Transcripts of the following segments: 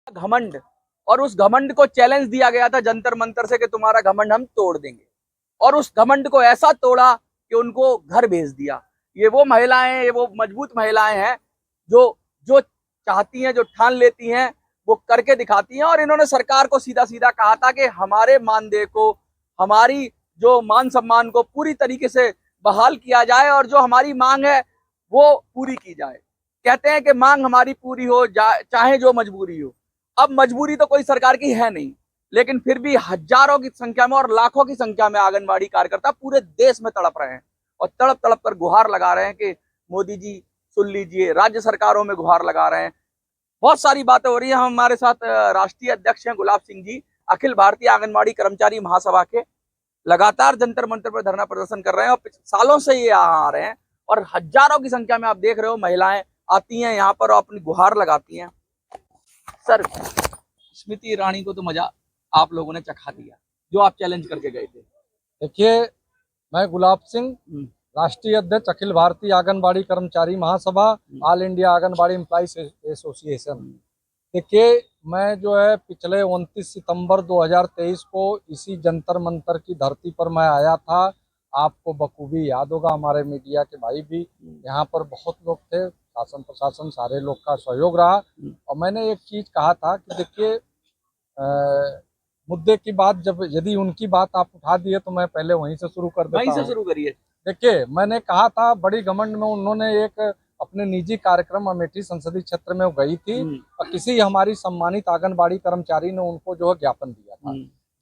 घमंड, और उस घमंड को चैलेंज दिया गया था जंतर मंतर से कि तुम्हारा घमंड हम तोड़ देंगे, और उस घमंड को ऐसा तोड़ा कि उनको घर भेज दिया। ये वो महिलाएं, ये वो मजबूत महिलाएं हैं जो जो चाहती हैं, जो ठान लेती हैं, वो करके दिखाती हैं। और इन्होंने सरकार को सीधा सीधा कहा था कि हमारे मानदेय को, हमारी जो मान सम्मान को पूरी तरीके से बहाल किया जाए और जो हमारी मांग है वो पूरी की जाए। कहते हैं कि मांग हमारी पूरी हो चाहे जो मजबूरी हो। अब मजबूरी तो कोई सरकार की है नहीं, लेकिन फिर भी हजारों की संख्या में और लाखों की संख्या में आंगनबाड़ी कार्यकर्ता पूरे देश में तड़प रहे हैं और तड़प तड़प कर गुहार लगा रहे हैं कि मोदी जी सुन लीजिए। राज्य सरकारों में गुहार लगा रहे हैं। बहुत सारी बातें हो रही है। हम हमारे साथ राष्ट्रीय अध्यक्ष हैं गुलाब सिंह जी, अखिल भारतीय आंगनबाड़ी कर्मचारी महासभा के, लगातार जंतर मंतर पर धरना प्रदर्शन कर रहे हैं और सालों से ये आ रहे हैं। और हजारों की संख्या में आप देख रहे हो महिलाएं आती हैं यहाँ पर और अपनी गुहार लगाती हैं। सर, स्मृति ईरानी को तो मजा आप लोगों ने चखा दिया जो आप चैलेंज करके गए थे। देखिए, मैं गुलाब सिंह, राष्ट्रीय अध्यक्ष अखिल Bharatiya Anganwadi Karmachari Mahasabha, all India Anganwadi employees association. देखिए, मैं जो है पिछले 29 सितंबर 2023 को इसी जंतर मंतर की धरती पर मैं आया था। आपको बखूबी याद होगा, हमारे मीडिया के भाई भी यहाँ पर बहुत लोग थे, शासन प्रशासन सारे लोग का सहयोग रहा। और मैंने एक चीज कहा था कि देखिए, मुद्दे की बात जब यदि उनकी बात आप उठा दिए तो मैं पहले वहीं से शुरू कर देता हूं। वहीं से शुरू करिए। देखिए, मैंने कहा था बड़ी घमंड में उन्होंने एक अपने निजी कार्यक्रम अमेठी संसदीय क्षेत्र में गई थी और किसी हमारी सम्मानित आंगनबाड़ी कर्मचारी ने उनको जो है ज्ञापन दिया था।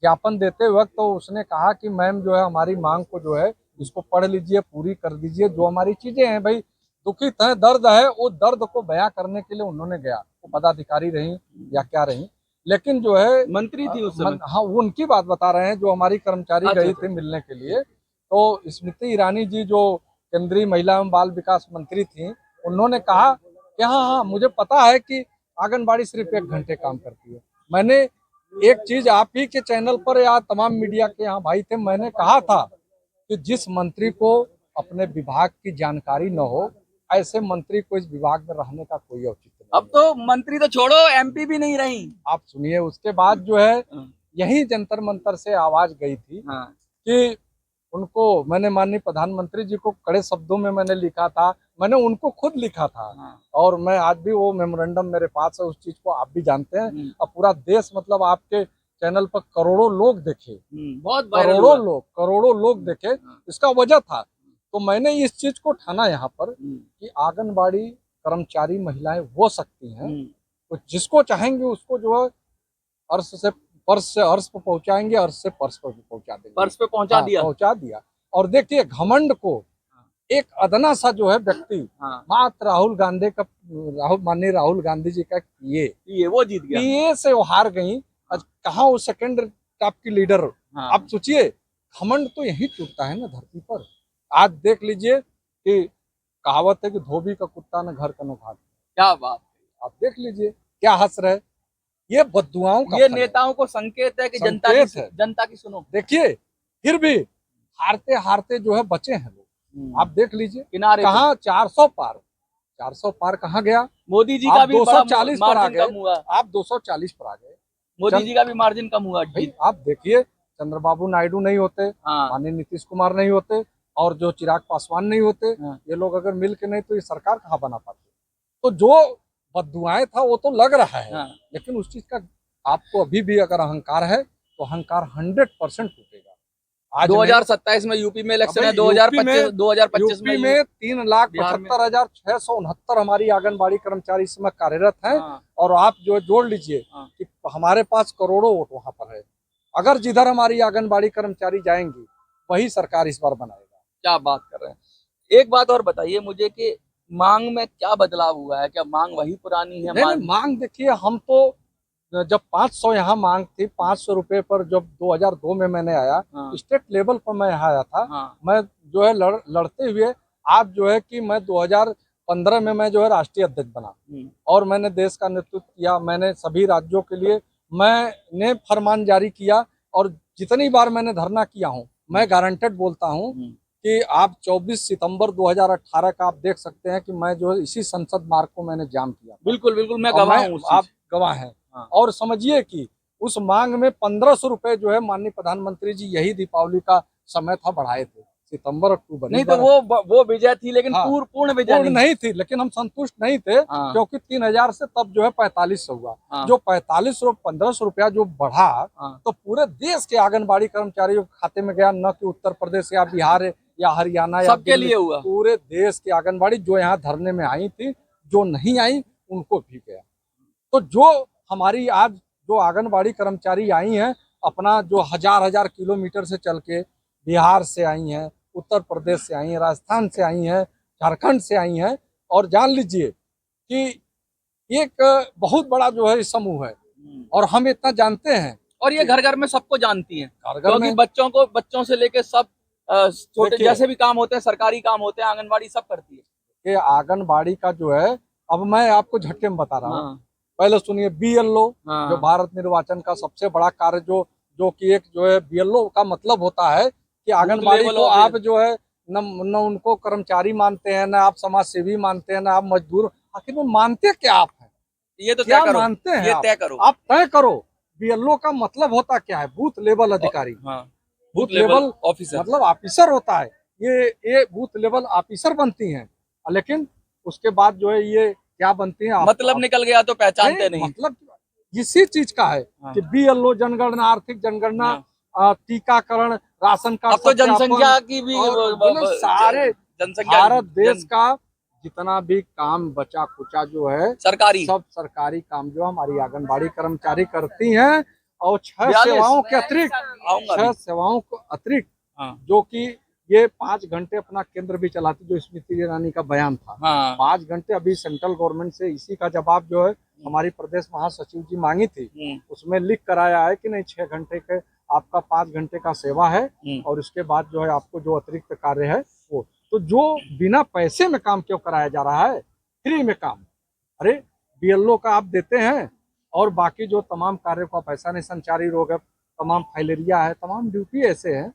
ज्ञापन देते वक्त तो उसने कहा कि मैम जो है हमारी मांग को जो है इसको पढ़ लीजिए, पूरी कर दीजिए, जो हमारी चीजें हैं भाई, दुखित है, दर्द है, वो दर्द को बयां करने के लिए उन्होंने गया। वो पदाधिकारी रही या क्या रही, लेकिन जो है मंत्री थी उस समय। हाँ, वो उनकी बात बता रहे हैं जो हमारी कर्मचारी गई थी मिलने के लिए। तो स्मृति ईरानी जी जो केंद्रीय महिला एवं बाल विकास मंत्री थी, उन्होंने कहा कि हाँ हाँ मुझे पता है कि आंगनबाड़ी सिर्फ 1 घंटे काम करती है। मैंने एक चीज आप ही के चैनल पर या तमाम मीडिया के यहाँ भाई थे, मैंने कहा था कि जिस मंत्री को अपने विभाग की जानकारी न हो, ऐसे मंत्री को इस विभाग में रहने का कोई औचित्य नहीं। अब तो मंत्री तो छोड़ो, एमपी भी नहीं रही। आप सुनिए, उसके बाद जो है यही जंतर मंतर से आवाज गई थी कि उनको, मैंने माननीय प्रधानमंत्री जी को कड़े शब्दों में मैंने लिखा था, मैंने उनको खुद लिखा था। और मैं आज भी वो मेमोरेंडम मेरे पास है, उस चीज को आप भी जानते हैं और पूरा देश, मतलब आपके चैनल पर करोड़ों लोग देखे, बहुत करोड़ों लोग देखे। इसका वजह था, तो मैंने इस चीज को ठाना यहाँ पर कि आंगनबाड़ी कर्मचारी महिलाएं हो सकती हैं, तो जिसको चाहेंगे उसको जो है अर्श से पर्स से अर्श पे पहुंचाएंगे, अर्श से पर्स पे पहुंचा देंगे। पर्स पे पहुंचा दिया। और देखिए, घमंड को एक अदना सा जो है व्यक्ति, मात्र माननीय राहुल गांधी जी का पीए वो जीत गया, पीए से वो हार गई। कहाँ वो सेकंड टॉप की लीडर। आप सोचिए, घमंड तो यही टूटता है ना धरती पर। आज देख लीजिए कि कहावत है कि धोबी का कुत्ता न घर का न घाट। क्या बात, आप देख लीजिए क्या हंस रहे। ये बद्दुआओं का, ये नेताओं को संकेत है कि जनता की सुनो। देखिए, फिर भी हारते हारते जो है बचे हैं लोग। आप देख लीजिए किनारे कहाँ 400 पार कहाँ गया। मोदी जी का भी 240 पर आ गए, आप 240 पर आ गए। मोदी जी का भी मार्जिन कम हुआ। आप देखिए, चंद्रबाबू नायडू नहीं होते, माननीय नीतीश कुमार नहीं होते, और जो चिराग पासवान नहीं होते, ये लोग अगर मिल के नहीं तो ये सरकार कहाँ बना पाते। तो जो बद्दुआएं था वो तो लग रहा है, लेकिन उस चीज का आपको अभी भी अगर अहंकार है तो अहंकार 100% टूटेगा। आज 2027 में यूपी में इलेक्शन है, 2025 में 3,75,669 हमारी आंगनबाड़ी कर्मचारी इस समय कार्यरत हैं। और आप जो जोड़ लीजिए कि हमारे पास करोड़ों वोट वहां पर है। अगर जिधर हमारी आंगनबाड़ी कर्मचारी जाएंगी वही सरकार इस बार बनाएगा। क्या बात कर रहे हैं। एक बात और बताइए मुझे कि मांग में क्या बदलाव हुआ है? क्या मांग वही पुरानी है? मांग देखिए, हम तो जब 500 यहाँ मांग थी, 500 रुपए पर जब 2002 में मैंने आया, स्टेट लेवल पर मैं यहाँ आया था। मैं जो है लड़ते हुए आज जो है कि मैं 2015 में मैं जो है राष्ट्रीय अध्यक्ष बना और मैंने देश का नेतृत्व किया। मैंने सभी राज्यों के लिए मैंने फरमान जारी किया और जितनी बार मैंने धरना किया हूँ, मैं गारंटेड बोलता हूँ कि आप 24 सितंबर 2018 का आप देख सकते हैं कि मैं जो है इसी संसद मार्ग को मैंने जाम किया। बिल्कुल बिल्कुल, मैं गवाह हूँ। आप गवाह हैं। हाँ। और समझिए कि उस मांग में 1500 रुपए जो है माननीय प्रधानमंत्री जी यही दीपावली का समय था बढ़ाए थे, सितंबर अक्टूबर। नहीं तो वो विजय थी, लेकिन हाँ, पूर्ण विजय पूर्ण नहीं थी, लेकिन हम संतुष्ट नहीं थे, हाँ। क्योंकि 3000 से तब जो है 4500 हुआ। हाँ। जो 1500 रुपया जो बढ़ा, हाँ। तो पूरे देश के आंगनबाड़ी कर्मचारियों के खाते में गया, न कि उत्तर प्रदेश या बिहार या हरियाणा या सबके लिए हुआ। पूरे देश की आंगनबाड़ी जो यहाँ धरने में आई थी, जो नहीं आई उनको भी गया। तो जो हमारी आज जो आंगनबाड़ी कर्मचारी आई हैं, अपना जो हजार किलोमीटर से चल के बिहार से आई हैं, उत्तर प्रदेश से आई हैं, राजस्थान से आई हैं, झारखंड से आई हैं, और जान लीजिए कि एक बहुत बड़ा जो है समूह है, और हम इतना जानते हैं, और ये घर घर में सबको जानती हैं, घर क्योंकि में बच्चों से लेके सब छोटे जैसे भी काम होते हैं, सरकारी काम होते हैं, आंगनबाड़ी सब करती है। कि आंगनबाड़ी का जो है, अब मैं आपको झटके में बता रहा हूँ। हाँ। पहले सुनिए, बीएलओ हाँ। जो भारत निर्वाचन का सबसे बड़ा कार्य जो कि एक जो है, बीएलओ का मतलब होता है कि आंगनबाड़ी को आप जो है न उनको कर्मचारी मानते हैं, न आप समाज सेवी मानते हैं, न आप मजदूर, आखिर में मानते क्या आप हैं? ये तो क्या तय करो, मानते हैं? ये तय करो, आप तय करो। बीएलओ का मतलब होता क्या है? बूथ लेवल अधिकारी। हाँ, बूथ लेवल ऑफिसर, मतलब ऑफिसर होता है। ये बूथ लेवल ऑफिसर बनती हैं, लेकिन उसके बाद जो है ये क्या बनती हैं? मतलब निकल गया तो पहचानते नहीं। मतलब इसी चीज का है कि बीएलओ जनगणना, आर्थिक जनगणना, टीकाकरण, राशन कार्ड, अब तो जनसंख्या की भी सारे जनसंख्या, भारत देश का जितना भी काम बचा कुचा जो है, सरकारी, सब सरकारी काम जो हमारी आंगनबाड़ी कर्मचारी करती हैं। और 6 सेवाओं के अतिरिक्त, 6 सेवाओं को अतिरिक्त, जो कि ये 5 घंटे अपना केंद्र भी चलाती, जो स्मृति ईरानी का बयान था। 5 घंटे अभी सेंट्रल गवर्नमेंट से इसी का जवाब जो है हमारी प्रदेश महासचिव जी मांगी थी, उसमें लिख कर आया है कि नहीं, 6 घंटे के आपका 5 घंटे का सेवा है, और उसके बाद जो है आपको जो अतिरिक्त कार्य है वो। तो जो बिना पैसे में काम क्यों कराया जा रहा है, फ्री में काम? अरे बीएलओ का आप देते हैं, और बाकी जो तमाम कार्यों का पैसा नहीं, संचारी रोग है, तमाम फाइलेरिया है, तमाम ड्यूटी ऐसे हैं।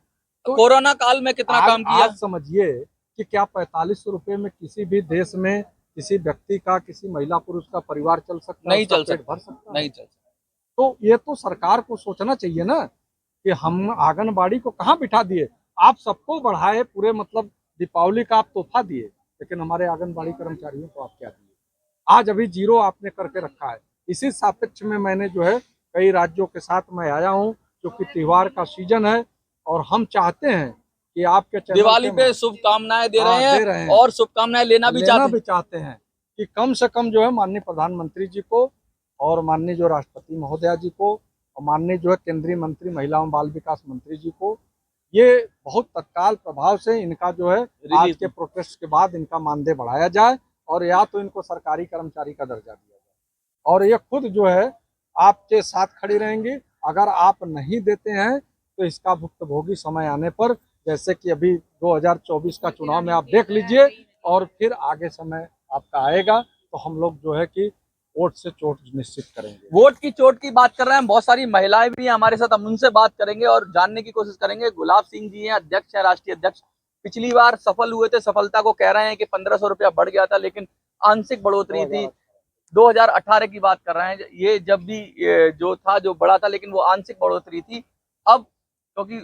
तो कोरोना काल में कितना काम किया? आप समझिए कि क्या 4500 रुपए में किसी भी देश में किसी व्यक्ति का, किसी महिला पुरुष का परिवार चल सकता है? नहीं चल सकता, भर सकता नहीं चल सकता। तो ये तो सरकार को सोचना चाहिए ना, कि हम आंगनबाड़ी को कहाँ बिठा दिए। आप सबको बढ़ाए, पूरे मतलब दीपावली का आप तोहफा दिए, लेकिन हमारे आंगनबाड़ी कर्मचारियों को आप क्या दिए? आज अभी 0 आपने करके रखा है। इसी सापेक्ष में मैंने जो है कई राज्यों के साथ मैं आया हूँ, क्योंकि त्योहार का सीजन है, और हम चाहते हैं कि आपके दिवाली पे शुभकामनाएं दे रहे हैं, और शुभकामनाएं लेना भी चाहते हैं कि कम से कम जो है माननीय प्रधानमंत्री जी को, और माननीय जो राष्ट्रपति महोदया जी को, और माननीय जो है केंद्रीय मंत्री महिला एवं बाल विकास मंत्री जी को, ये बहुत तत्काल प्रभाव से इनका जो है आज के प्रोटेस्ट के बाद इनका मानदेय बढ़ाया जाए, और या तो इनको सरकारी कर्मचारी का दर्जा दिया जाए, और ये खुद जो है आपके साथ खड़ी रहेंगी। अगर आप नहीं देते हैं तो इसका भुक्तभोगी समय आने पर, जैसे कि अभी 2024 का चुनाव में आप देख लीजिए, और फिर आगे समय आपका आएगा, तो हम लोग जो है कि वोट से चोट निश्चित करेंगे। वोट की चोट की बात कर रहे हैं, बहुत सारी महिलाएं भी हैं हमारे साथ, हम उनसे बात करेंगे और जानने की कोशिश करेंगे। गुलाब सिंह जी हैं, अध्यक्ष हैं, राष्ट्रीय अध्यक्ष। पिछली बार सफल हुए थे, सफलता को कह रहे हैं कि 1500 रुपया बढ़ गया था, लेकिन आंशिक बढ़ोतरी थी। 2018 की बात कर रहे हैं, ये जब भी जो था, जो बड़ा था, लेकिन वो आंशिक बढ़ोतरी थी। अब क्योंकि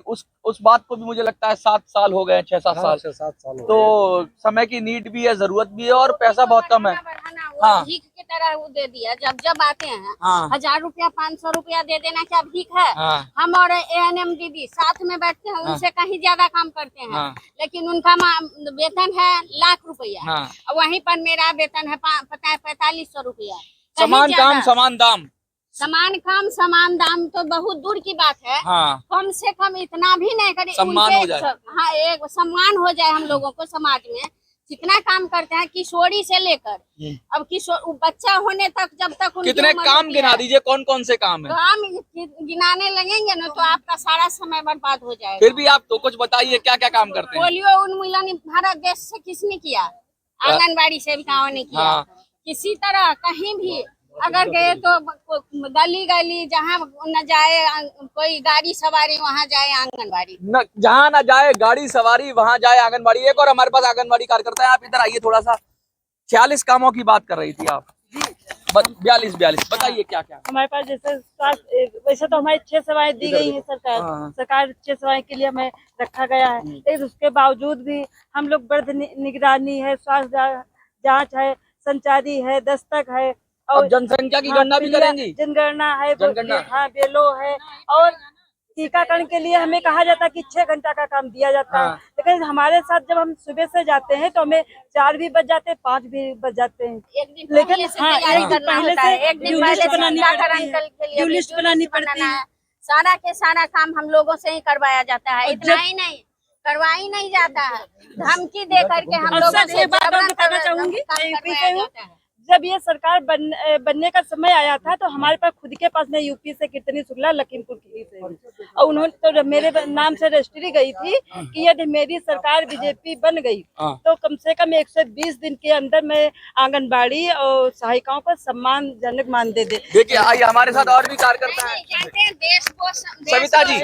उस बात को भी मुझे लगता है 7 साल हो गए, 6-7 साल, तो समय की नीड भी है, जरूरत भी है, और पैसा बहुत कम है। हाँ, भीख की तरह वो दे दिया। जब आते हैं 1000 रुपया 500 रुपया दे देना क्या भीख है? हम और ANM दीदी साथ में बैठते हैं, उनसे कहीं ज्यादा काम करते हैं, लेकिन उनका वेतन है लाख रुपया, वहीं पर मेरा वेतन है 4500 रुपया। समान काम समान दाम, समान काम समान दाम तो बहुत दूर की बात है। कम से कम इतना भी नहीं करे, सम्मान हो जाए। हाँ, एक सम्मान हो जाए हम लोगों को। समाज में जितना काम करते हैं, किशोरी से लेकर अब किशोर बच्चा होने तक, जब तक कितने काम गिना दीजिए, कौन कौन से काम है? काम गिनाने लगेंगे ना तो आपका सारा समय बर्बाद हो जाएगा। फिर भी आप तो कुछ बताइए, क्या क्या काम करते हैं? पोलियो उन्मूलन भारत देश से किसने किया? आंगनबाड़ी सेविकाओं ने किया। किसी तरह कहीं भी अगर गए तो गली गली जहाँ न जाए कोई गाड़ी सवारी, वहाँ जाए आंगनबाड़ी, जहाँ न जाए गाड़ी सवारी, वहाँ जाए आंगनबाड़ी। एक और हमारे पास आंगनबाड़ी कार्यकर्ता है, आप इधर आइए थोड़ा सा। 46 कामों की बात कर रही थी आप। 42 बताइए क्या क्या। हमारे पास जैसे स्वास्थ्य, वैसे तो हमारी 6 सेवाएं दी गई हैं सरकार 6 सेवाएं के लिए हमें रखा गया है, लेकिन उसके बावजूद भी हम लोग वृद्ध निगरानी है, स्वास्थ्य जांच है, संचारी है, दस्तक है, और जनसंख्या की गणना भी करेंगी, जनगणना है, जनगणना हाँ बेलो है, और टीकाकरण के लिए हमें कहा जाता है कि 6 घंटा का काम दिया जाता है, लेकिन हमारे साथ जब हम सुबह से जाते हैं तो हमें 4 भी बज जाते हैं, 5 भी बज जाते हैं, लेकिन हाँ एक दिन पहले से ड्यू लिस्ट बनानी पड़ती है। सारा के सारा काम हम लोगों से ही करवाया जाता है, इतना ही नहीं करवाई नहीं जाता है, धमकी दे करके हम लोगों से बताना चाहूंगी, जब ये सरकार बनने का समय आया था तो हमारे पास खुद के पास में यूपी से कीर्तनी शुक्ला लखीमपुर खीरी से, और उन्होंने तो मेरे नाम से रजिस्ट्री गई थी कि यदि मेरी सरकार बीजेपी बन गई तो कम से कम 120 दिन के अंदर मैं आंगनबाड़ी और सहायिकाओं को सम्मानजनक मान दे। देखिए आइए हमारे साथ और भी कार्यकर्ता हैं। सविता जी,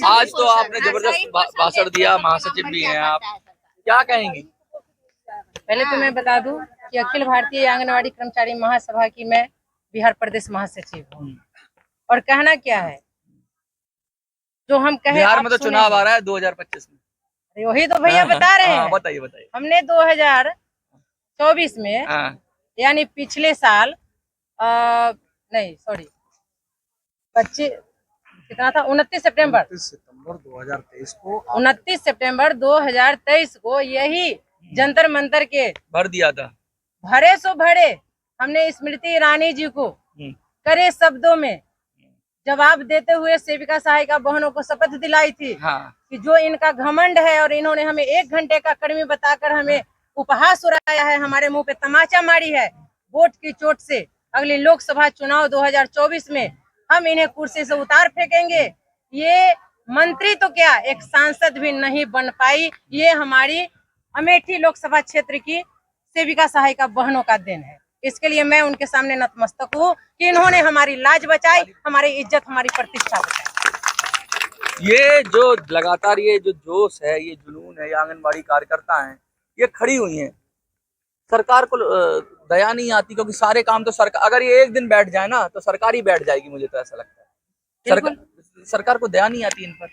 आज तो आपने जबरदस्त भाषण दिया, महासचिव भी हैं आप, क्या कहेंगी? पहले तो मैं बता दूं कि अखिल भारतीय आंगनवाड़ी कर्मचारी महासभा की मैं बिहार प्रदेश महासचिव हूँ। और कहना क्या है, जो हम कहे बिहार में तो चुनाव आ रहा है 2025 में, वही तो भैया बता रहे हैं। बताइए। हमने 2024 में यानी पिछले साल नहीं सॉरी 25 कितना था 29 सितंबर 2023 को 29 सितंबर 2023 को यही जंतर मंतर के भर दिया था, भरे सो भरे हमने स्मृति ईरानी जी को करे शब्दों में जवाब देते हुए सेविका सहायिका बहनों को शपथ दिलाई थी कि जो इनका घमंड है और इन्होंने हमें 1 घंटे का कर्मी बताकर हमें उपहास उड़ाया है, हमारे मुंह पे तमाचा मारी है, वोट की चोट से अगले लोकसभा चुनाव 2024 में हम इन्हें कुर्सी से उतार फेंकेंगे। ये मंत्री तो क्या एक सांसद भी नहीं बन पाई, ये हमारी अमेठी लोकसभा क्षेत्र की सेविका सहायिका बहनों का देन है। इसके लिए मैं उनके सामने नतमस्तक हूँ कि इन्होंने हमारी लाज बचाई, हमारी इज्जत, हमारी प्रतिष्ठा बचाई। ये जो लगातार ये जो जोश है, ये जुनून है, ये आंगनबाड़ी कार्यकर्ता हैं, ये खड़ी हुई हैं, सरकार को दया नहीं आती, क्योंकि सारे काम तो सरकार, अगर ये एक दिन बैठ जाए ना तो सरकार ही बैठ जाएगी, मुझे तो ऐसा लगता है। सरकार को दया नहीं आती इन पर।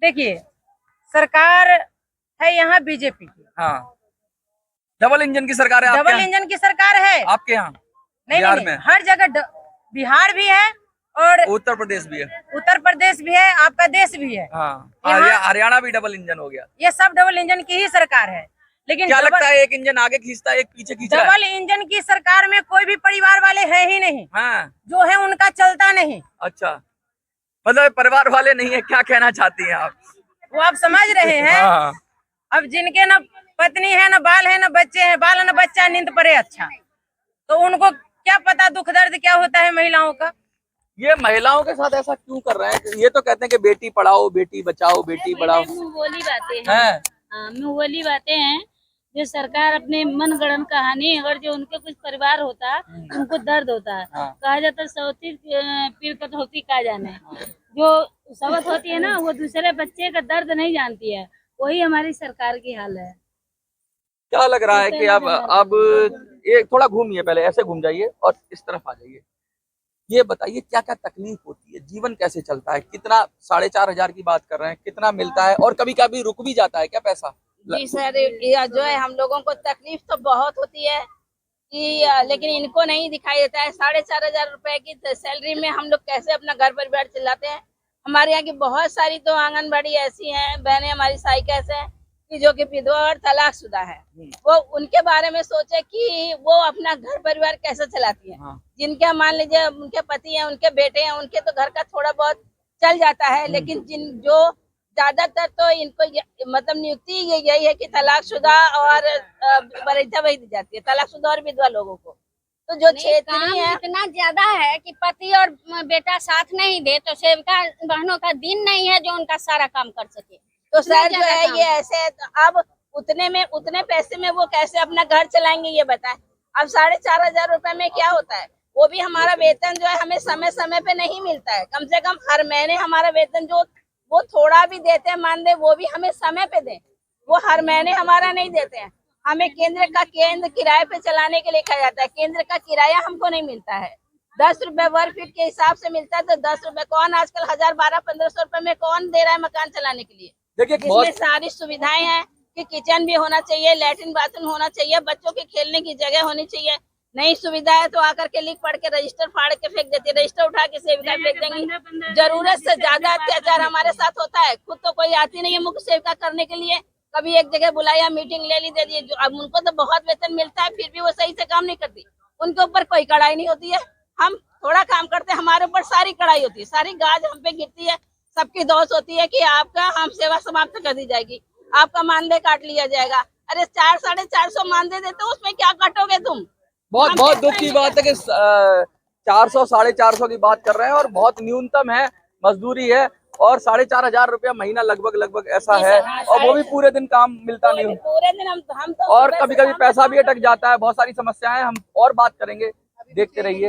देखिए सरकार है यहाँ बीजेपी की, हाँ डबल इंजन की सरकार है, डबल इंजन की सरकार है आपके यहाँ नहीं, में हर जगह बिहार भी है और उत्तर प्रदेश भी है, आपका देश भी है, हरियाणा भी डबल इंजन हो गया, ये सब डबल इंजन की ही सरकार है। लेकिन क्या लगता है एक इंजन आगे खींचता है एक पीछे खींच रहा है? डबल इंजन की सरकार में कोई भी परिवार वाले है ही नहीं, जो है उनका चलता नहीं। अच्छा, मतलब परिवार वाले नहीं है, क्या कहना चाहती हैं आप? वो आप समझ रहे हैं। अब जिनके न पत्नी है, न बाल है, न बच्चे हैं, बाल न बच्चा, नींद पड़े अच्छा, तो उनको क्या पता दुख दर्द क्या होता है महिलाओं का। ये महिलाओं के साथ ऐसा क्यों कर रहे हैं? ये तो कहते हैं कि बेटी पढ़ाओ, बेटी बचाओ, बेटी बढ़ाओ, मुंहबोली बातें हैं, मुंहबोली बातें हैं। जो सरकार अपने मन गढ़ंत कहानी, अगर जो उनके कुछ परिवार होता उनको दर्द होता है, कहा जाता है सौती पीर कटौती का जाने, जो सवत होती है ना वो दूसरे बच्चे का दर्द नहीं जानती है, वही हमारी सरकार की हाल है। क्या लग रहा है कि अब एक थोड़ा घूमिए, पहले ऐसे घूम जाइए और इस तरफ आ जाइए, ये बताइए क्या क्या तकलीफ होती है, जीवन कैसे चलता है, कितना 4,500 की बात कर रहे हैं, कितना मिलता है और कभी कभी रुक भी जाता है क्या पैसा? जी सर, यह जो है हम लोगों को तकलीफ तो बहुत होती है कि लेकिन इनको नहीं दिखाई देता है। 4,500 रुपए की सैलरी में हम लोग कैसे अपना घर परिवार चलाते हैं। हमारे यहाँ की बहुत सारी तो आंगनबाड़ी ऐसी हैं, बहनें हमारी सहायिका ऐसे हैं कि जो कि विधवा और तलाकशुदा है, वो उनके बारे में सोचे कि वो अपना घर परिवार कैसे चलाती है। जिनके मान लीजिए उनके पति हैं, उनके बेटे हैं, उनके तो घर का थोड़ा बहुत चल जाता है, लेकिन जो ज्यादातर तो इनको मतलब नियुक्ति यही है कि तलाकशुदा और वृद्धा वही दी जाती है, तलाकशुदा और विधवा लोगों को। तो जो क्षेत्रीय है इतना ज्यादा है कि पति और बेटा साथ नहीं दे तो सेविका बहनों का दिन नहीं है जो उनका सारा काम कर सके। तो सर जो है ये ऐसे है, तो अब उतने पैसे में वो कैसे अपना घर चलाएंगे ये बताएं। अब 4,500 रुपए में क्या होता है, वो भी हमारा वेतन जो है हमें समय समय पे नहीं मिलता है। कम से कम हर महीने हमारा वेतन जो वो थोड़ा भी देते हैं मान दे, वो भी हमें समय पे दें, वो हर महीने हमारा नहीं देते हैं। हमें केंद्र किराए पे चलाने के लिए कहा जाता है। केंद्र का किराया हमको नहीं मिलता है, 10 रुपए वर्ग फीट के हिसाब से मिलता है। तो 10 रुपए कौन आजकल 1000-1200-1500 रुपए में कौन दे रहा है मकान चलाने के लिए? देखिए इसमें सारी सुविधाएं हैं कि किचन भी होना चाहिए, लैट्रिन बाथरूम होना चाहिए, बच्चों के खेलने की जगह होनी चाहिए। नई सुविधा है तो आकर के लिख पढ़ के रजिस्टर फाड़ के फेंक देती है, रजिस्टर उठा के सेविका फेंक देंगी। जरूरत से ज्यादा अत्याचार हमारे साथ होता है। खुद तो कोई आती नहीं है मुख्य सेविका करने के लिए, कभी एक जगह बुलाया, मीटिंग ले ली, दे दी। अब उनको तो बहुत वेतन मिलता है, फिर भी वो सही से काम नहीं करती। उनके ऊपर कोई कड़ाई नहीं होती है। हम थोड़ा काम करते हैं, हमारे ऊपर सारी कड़ाई होती है, सारी गाज हम पे गिरती है। सबकी दोष होती है कि आपका हम सेवा समाप्त कर दी जाएगी, आपका मानदेय काट लिया जाएगा। अरे 400-450 मानदेय देते हो, उसमें क्या काटोगे तुम? बहुत दुख की बात है कि 400-450 की बात कर रहे हैं और बहुत न्यूनतम है, मजदूरी है और 4,500 रुपया महीना लगभग ऐसा है, और वो भी पूरे दिन काम मिलता नहीं। पूरे दिन हम तो और कभी कभी पैसा भी अटक जाता है। बहुत सारी समस्याएं हम और बात करेंगे, देखते रहिए।